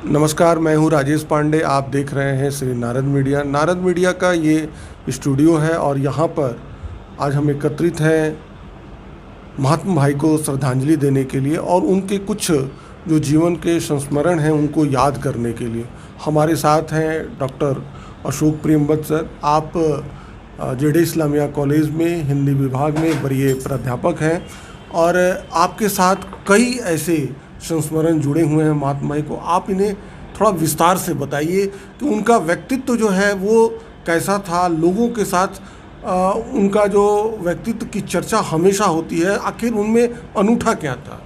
नमस्कार, मैं हूँ राजेश पांडे। आप देख रहे हैं श्री नारद मीडिया। नारद मीडिया का ये स्टूडियो है और यहाँ पर आज हम एकत्रित हैं महात्मा भाई को श्रद्धांजलि देने के लिए और उनके कुछ जो जीवन के संस्मरण हैं उनको याद करने के लिए। हमारे साथ हैं डॉक्टर अशोक प्रेमवत सर। आप जेडे इस्लामिया कॉलेज में हिंदी विभाग में वरीय प्राध्यापक हैं और आपके साथ कई ऐसे संस्मरण जुड़े हुए हैं महात्मा भाई को। आप इन्हें थोड़ा विस्तार से बताइए कि उनका व्यक्तित्व जो है वो कैसा था। लोगों के साथ उनका जो व्यक्तित्व की चर्चा हमेशा होती है, आखिर उनमें अनूठा क्या था?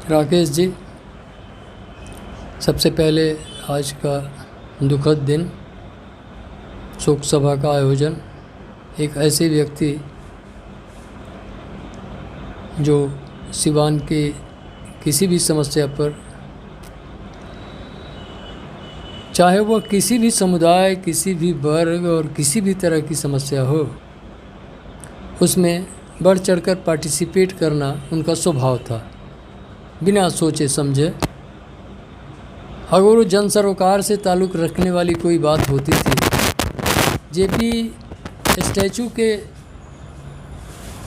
राकेश जी, सबसे पहले आज का दुखद दिन, शोक सभा का आयोजन एक ऐसे व्यक्ति जो सिवान के किसी भी समस्या पर, चाहे वह किसी भी समुदाय, किसी भी वर्ग और किसी भी तरह की समस्या हो, उसमें बढ़ चढ़कर पार्टिसिपेट करना उनका स्वभाव था, बिना सोचे समझे। अगर वो जन सरोकार से ताल्लुक़ रखने वाली कोई बात होती थी, जेपी स्टैचू के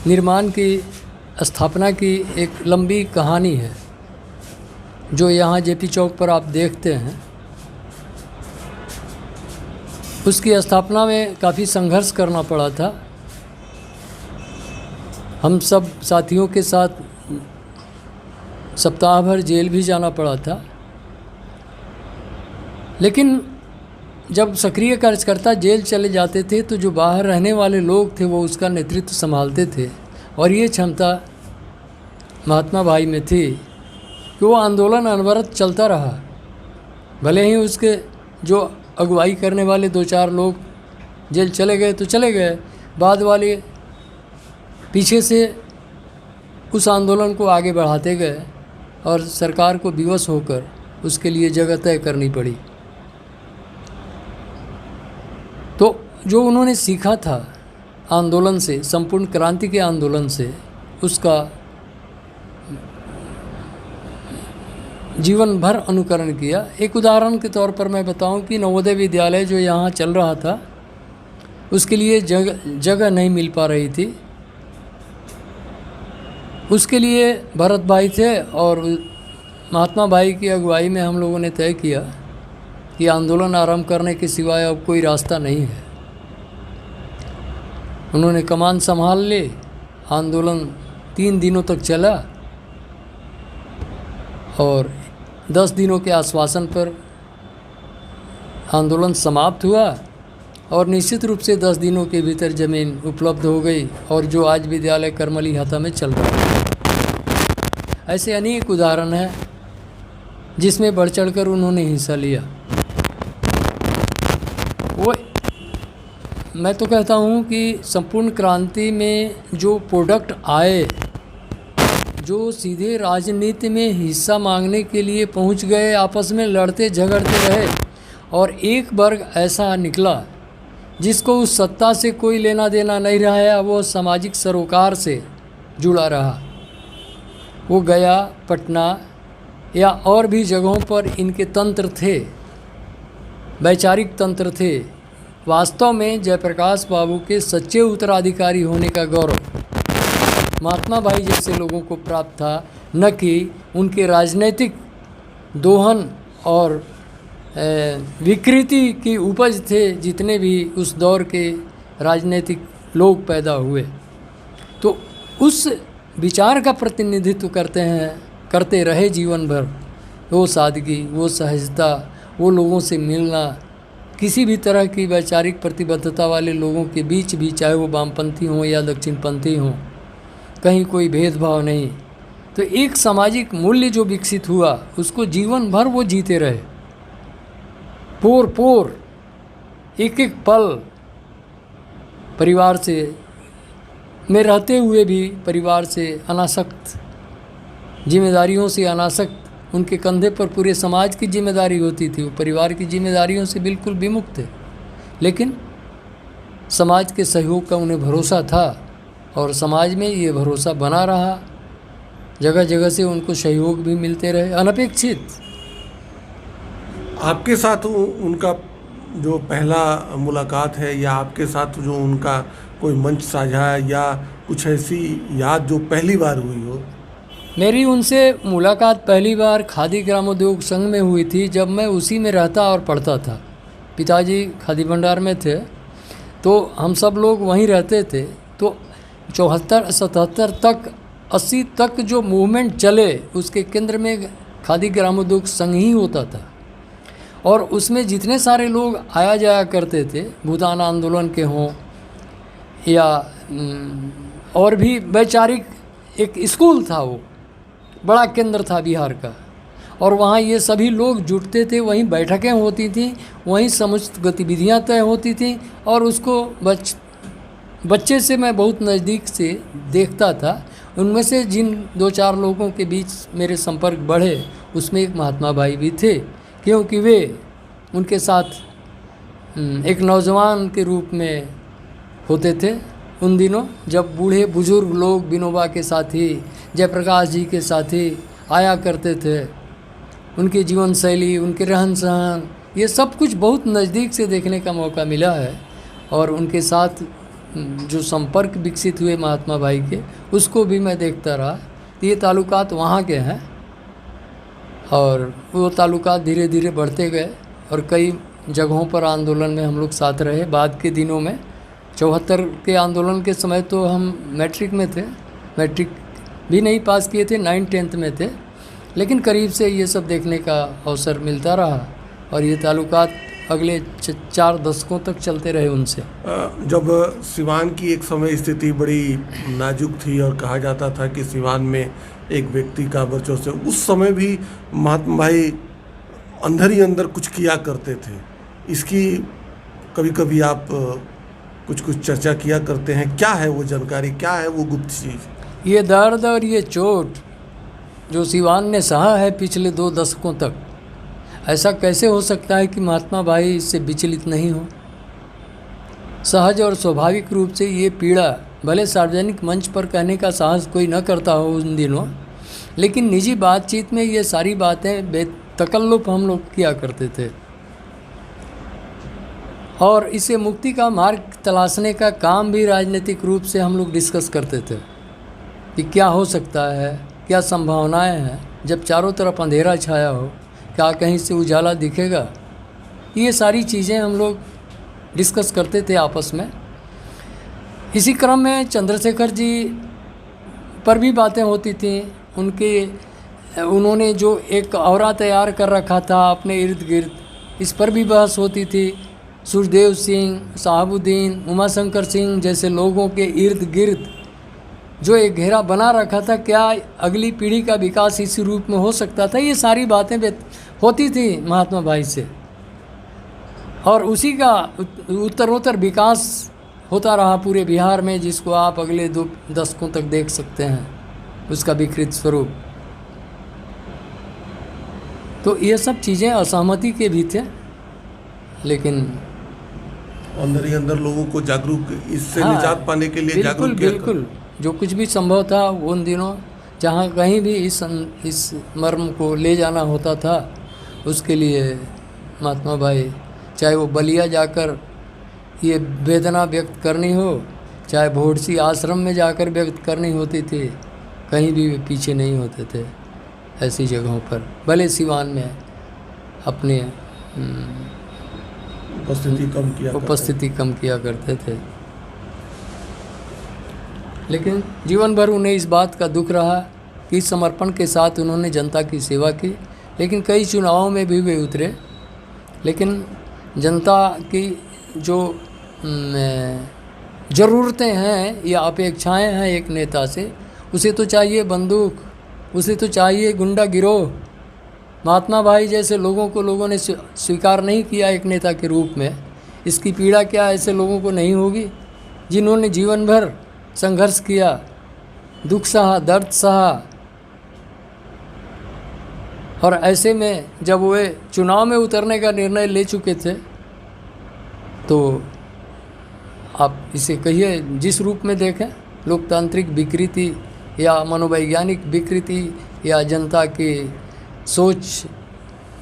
निर्माण की स्थापना की एक लंबी कहानी है जो यहाँ जेपी चौक पर आप देखते हैं। उसकी स्थापना में काफ़ी संघर्ष करना पड़ा था। हम सब साथियों के साथ सप्ताह भर जेल भी जाना पड़ा था, लेकिन जब सक्रिय कार्यकर्ता जेल चले जाते थे तो जो बाहर रहने वाले लोग थे वो उसका नेतृत्व संभालते थे। और ये क्षमता महात्मा भाई में थी कि वो आंदोलन अनवरत चलता रहा। भले ही उसके जो अगुवाई करने वाले दो चार लोग जेल चले गए तो चले गए, बाद वाले पीछे से उस आंदोलन को आगे बढ़ाते गए और सरकार को विवश होकर उसके लिए जगह तय करनी पड़ी। तो जो उन्होंने सीखा था आंदोलन से, संपूर्ण क्रांति के आंदोलन से, उसका जीवन भर अनुकरण किया। एक उदाहरण के तौर पर मैं बताऊं कि नवोदय विद्यालय जो यहाँ चल रहा था उसके लिए जगह नहीं मिल पा रही थी। उसके लिए भरत भाई थे और महात्मा भाई की अगुवाई में हम लोगों ने तय किया कि आंदोलन आरंभ करने के सिवाय अब कोई रास्ता नहीं है। उन्होंने कमान संभाल ली। आंदोलन 3 दिनों तक चला और 10 दिनों के आश्वासन पर आंदोलन समाप्त हुआ और निश्चित रूप से 10 दिनों के भीतर ज़मीन उपलब्ध हो गई और जो आज विद्यालय करमली हाता में चल रहा है। ऐसे अनेक उदाहरण हैं जिसमें बढ़ चढ़कर उन्होंने हिस्सा लिया। वो मैं तो कहता हूँ कि संपूर्ण क्रांति में जो प्रोडक्ट आए, जो सीधे राजनीति में हिस्सा मांगने के लिए पहुंच गए, आपस में लड़ते झगड़ते रहे, और एक वर्ग ऐसा निकला जिसको उस सत्ता से कोई लेना देना नहीं रहा, वो सामाजिक सरोकार से जुड़ा रहा। वो गया, पटना या और भी जगहों पर इनके तंत्र थे, वैचारिक तंत्र थे। वास्तव में जयप्रकाश बाबू के सच्चे उत्तराधिकारी होने का गौरव महात्मा भाई जैसे लोगों को प्राप्त था, न कि उनके राजनीतिक दोहन और विकृति की उपज थे जितने भी उस दौर के राजनीतिक लोग पैदा हुए। तो उस विचार का प्रतिनिधित्व करते रहे जीवन भर। वो सादगी, वो सहजता, वो लोगों से मिलना, किसी भी तरह की वैचारिक प्रतिबद्धता वाले लोगों के बीच भी, चाहे वो वामपंथी हों या दक्षिणपंथी हों, कहीं कोई भेदभाव नहीं। तो एक सामाजिक मूल्य जो विकसित हुआ उसको जीवन भर वो जीते रहे। पोर पोर, एक एक पल परिवार से में रहते हुए भी परिवार से अनासक्त, जिम्मेदारियों से अनासक्त, उनके कंधे पर पूरे समाज की जिम्मेदारी होती थी। वो परिवार की जिम्मेदारियों से बिल्कुल विमुक्त थे, लेकिन समाज के सहयोग का उन्हें भरोसा था और समाज में ये भरोसा बना रहा। जगह जगह से उनको सहयोग भी मिलते रहे अनपेक्षित। आपके साथ उनका जो पहला मुलाकात है या आपके साथ जो उनका कोई मंच साझा है या कुछ ऐसी याद जो पहली बार हुई हो? मेरी उनसे मुलाकात पहली बार खादी ग्रामोद्योग संघ में हुई थी, जब मैं उसी में रहता और पढ़ता था। पिताजी खादी भंडार में थे तो हम सब लोग वहीं रहते थे। तो 74-77 तक 80 तक जो मूवमेंट चले उसके केंद्र में खादी ग्रामोद्योग संघ ही होता था और उसमें जितने सारे लोग आया जाया करते थे, भूदान आंदोलन के हों या और भी वैचारिक, एक स्कूल था, वो बड़ा केंद्र था बिहार का और वहाँ ये सभी लोग जुटते थे, वहीं बैठकें होती थीं, वहीं समुचित गतिविधियाँ तय होती थीं और उसको बच्चे से मैं बहुत नज़दीक से देखता था। उनमें से जिन 2-4 लोगों के बीच मेरे संपर्क बढ़े उसमें एक महात्मा भाई भी थे, क्योंकि वे उनके साथ एक नौजवान के रूप में होते थे उन दिनों, जब बूढ़े बुजुर्ग लोग विनोबा के साथी, जयप्रकाश जी के साथी आया करते थे। उनकी जीवन शैली, उनके रहन सहन, ये सब कुछ बहुत नज़दीक से देखने का मौका मिला है और उनके साथ जो संपर्क विकसित हुए महात्मा भाई के, उसको भी मैं देखता रहा। ये ताल्लुकात वहाँ के हैं और वो ताल्लुकात धीरे धीरे बढ़ते गए और कई जगहों पर आंदोलन में हम लोग साथ रहे। बाद के दिनों में 74 के आंदोलन के समय तो हम मैट्रिक में थे, मैट्रिक भी नहीं पास किए थे, 9th-10th में थे, लेकिन करीब से ये सब देखने का अवसर मिलता रहा और ये ताल्लुकात अगले 4 दशकों तक चलते रहे उनसे। जब सिवान की एक समय स्थिति बड़ी नाजुक थी और कहा जाता था कि सिवान में एक व्यक्ति का वर्चस्व, उस समय भी महात्मा भाई अंदर ही अंदर कुछ किया करते थे। इसकी कभी कभी आप कुछ चर्चा किया करते हैं, क्या है वो जानकारी, क्या है वो गुप्त चीज़? ये दर्द और ये चोट जो सिवान ने सहा है पिछले 2 दशकों तक, ऐसा कैसे हो सकता है कि महात्मा भाई इससे विचलित नहीं हो? सहज और स्वाभाविक रूप से ये पीड़ा भले सार्वजनिक मंच पर कहने का साहस कोई न करता हो उन दिनों, लेकिन निजी बातचीत में ये सारी बातें बेतकल्लुफ़ हम लोग किया करते थे और इसे मुक्ति का मार्ग तलाशने का काम भी राजनीतिक रूप से हम लोग डिस्कस करते थे कि क्या हो सकता है, क्या संभावनाएं हैं जब चारों तरफ अंधेरा छाया हो, क्या कहीं से उजाला दिखेगा। ये सारी चीज़ें हम लोग डिस्कस करते थे आपस में। इसी क्रम में चंद्रशेखर जी पर भी बातें होती थी। उन्होंने जो एक औरा तैयार कर रखा था अपने इर्द गिर्द, इस पर भी बहस होती थी। सुरदेव सिंह, साहबुद्दीन, उमाशंकर सिंह जैसे लोगों के इर्द गिर्द जो एक घेरा बना रखा था, क्या अगली पीढ़ी का विकास इसी रूप में हो सकता था? ये सारी बातें होती थी महात्मा भाई से और उसी का उत्तरोत्तर विकास होता रहा पूरे बिहार में, जिसको आप अगले 2 दशकों तक देख सकते हैं, उसका विकृत स्वरूप। तो ये सब चीज़ें असहमति के भी थे, लेकिन अंदर ही अंदर लोगों को जागरूक, इससे निजात पाने के लिए जागरूक किया। बिल्कुल, जो कुछ भी संभव था उन दिनों, जहाँ कहीं भी इस मर्म को ले जाना होता था, उसके लिए महात्मा भाई, चाहे वो बलिया जाकर ये वेदना व्यक्त करनी हो, चाहे भोड़सी आश्रम में जाकर व्यक्त करनी होती थी, कहीं भी पीछे नहीं होते थे ऐसी जगहों पर। भले सिवान में अपने उपस्थिति कम किया करते थे, लेकिन जीवन भर उन्हें इस बात का दुख रहा कि समर्पण के साथ उन्होंने जनता की सेवा की। लेकिन कई चुनावों में भी वे उतरे, लेकिन जनता की जो ज़रूरतें हैं या अपेक्षाएं हैं एक नेता से, उसे तो चाहिए बंदूक, उसे तो चाहिए गुंडा गिरोह। महात्मा भाई जैसे लोगों ने स्वीकार नहीं किया एक नेता के रूप में। इसकी पीड़ा क्या ऐसे लोगों को नहीं होगी जिन्होंने जीवन भर संघर्ष किया, दुख सहा, दर्द सहा, और ऐसे में जब वे चुनाव में उतरने का निर्णय ले चुके थे, तो आप इसे कहिए जिस रूप में देखें, लोकतांत्रिक विकृति या मनोवैज्ञानिक विकृति या जनता की सोच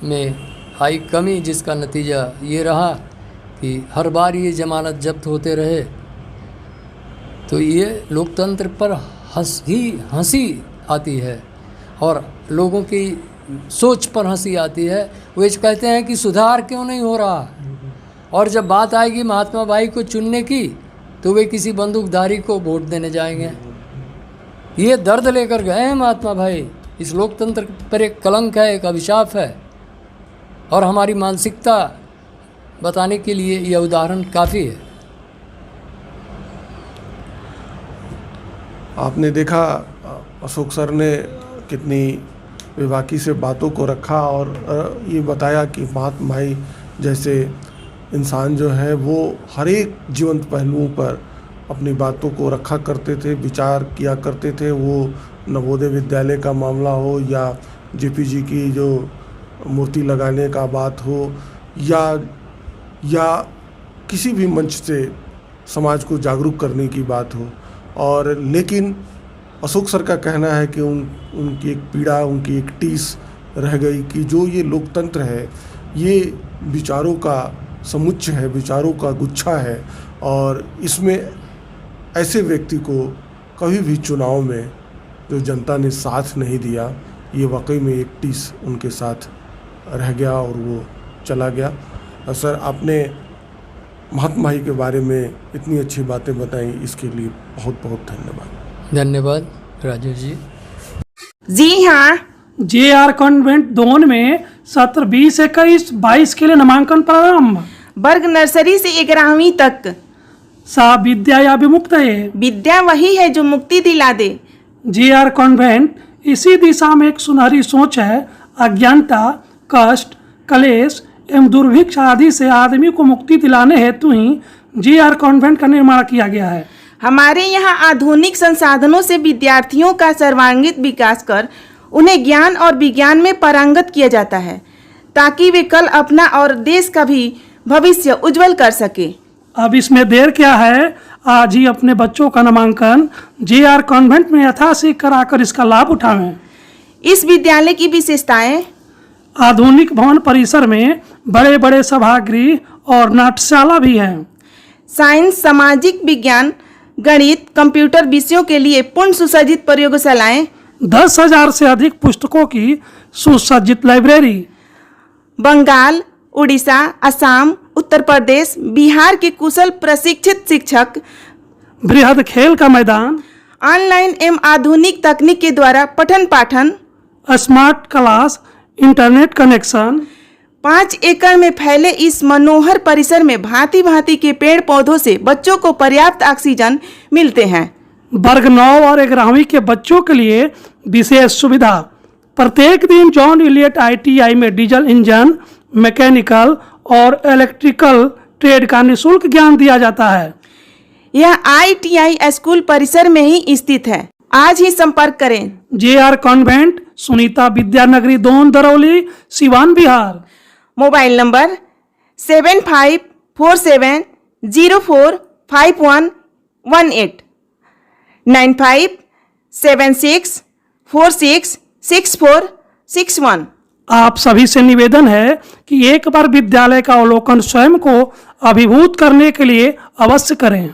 में आई कमी, जिसका नतीजा ये रहा कि हर बार ये ज़मानत जब्त होते रहे। तो ये लोकतंत्र पर हंसी आती है और लोगों की सोच पर हंसी आती है। वे कहते हैं कि सुधार क्यों नहीं हो रहा, और जब बात आएगी महात्मा भाई को चुनने की तो वे किसी बंदूकधारी को वोट देने जाएंगे। ये दर्द लेकर गए हैं महात्मा भाई। इस लोकतंत्र पर एक कलंक है, एक अभिशाप है, और हमारी मानसिकता बताने के लिए यह उदाहरण काफ़ी है। आपने देखा अशोक सर ने कितनी बेबाकी से बातों को रखा और ये बताया कि महात्मा भाई जैसे इंसान जो है वो हर एक जीवंत पहलुओं पर अपनी बातों को रखा करते थे, विचार किया करते थे। वो नवोदय विद्यालय का मामला हो या जेपीजी की जो मूर्ति लगाने का बात हो या किसी भी मंच से समाज को जागरूक करने की बात हो। और लेकिन अशोक सर का कहना है कि उनकी एक पीड़ा, उनकी एक टीस रह गई कि जो ये लोकतंत्र है ये विचारों का समुच्चय है, विचारों का गुच्छा है, और इसमें ऐसे व्यक्ति को कभी भी चुनाव में जो जनता ने साथ नहीं दिया, ये वाकई में एक टीस उनके साथ रह गया और वो चला गया। सर, आपने महात्मा भाई के बारे में इतनी अच्छी बातें बताई, इसके लिए बहुत बहुत धन्यवाद। धन्यवाद राजू जी। जी हाँ, JR कॉन्वेंट दोन में सत्र 20-21-22 के लिए नामांकन प्रारंभ। वर्ग नर्सरी से 11वीं तक। सा विद्या या विमुक्त है, विद्या वही है जो मुक्ति दिला दे। JR कॉन्वेंट इसी दिशा में एक सुनहरी सोच है। अज्ञानता, कष्ट, कलेश एवं दुर्भिक्ष आदि से आदमी को मुक्ति दिलाने हेतु ही JR कॉन्वेंट का निर्माण किया गया है। हमारे यहाँ आधुनिक संसाधनों से विद्यार्थियों का सर्वांगीण विकास कर उन्हें ज्ञान और विज्ञान में पारंगत किया जाता है, ताकि वे कल अपना और देश का भी भविष्य उज्जवल कर सके। अब इसमें देर क्या है, आज ही अपने बच्चों का नामांकन JR कॉन्वेंट में यथाशीघ्र कराकर इसका लाभ उठाएं। इस विद्यालय की विशेषताएं: आधुनिक भवन परिसर में बड़े बड़े सभागृह और नाट्यशाला भी हैं। साइंस, सामाजिक विज्ञान, गणित, कंप्यूटर विषयों के लिए पूर्ण सुसज्जित प्रयोगशालाएं, 10,000 से अधिक पुस्तकों की सुसज्जित लाइब्रेरी। बंगाल, उड़ीसा, असम, उत्तर प्रदेश, बिहार के कुशल प्रशिक्षित शिक्षक, बृहद खेल का मैदान, ऑनलाइन एवं आधुनिक तकनीक के द्वारा पठन पाठन, स्मार्ट क्लास, इंटरनेट कनेक्शन। 5 एकड़ में फैले इस मनोहर परिसर में भांति भांति के पेड़ पौधों से बच्चों को पर्याप्त ऑक्सीजन मिलते हैं। वर्ग 9 और 11वीं के बच्चों के लिए विशेष सुविधा। प्रत्येक दिन जॉन इलियट ITI में डीजल इंजन, मैकेनिकल और इलेक्ट्रिकल ट्रेड का निःशुल्क ज्ञान दिया जाता है। यह ITI स्कूल परिसर में ही स्थित है। आज ही संपर्क करें। JR convent, Sunita Vidyanagari, Don Darauli, Siwan, Bihar. Mobile number 7547045118 9576466461। आप सभी से निवेदन है कि एक बार विद्यालय का अवलोकन स्वयं को अभिभूत करने के लिए अवश्य करें।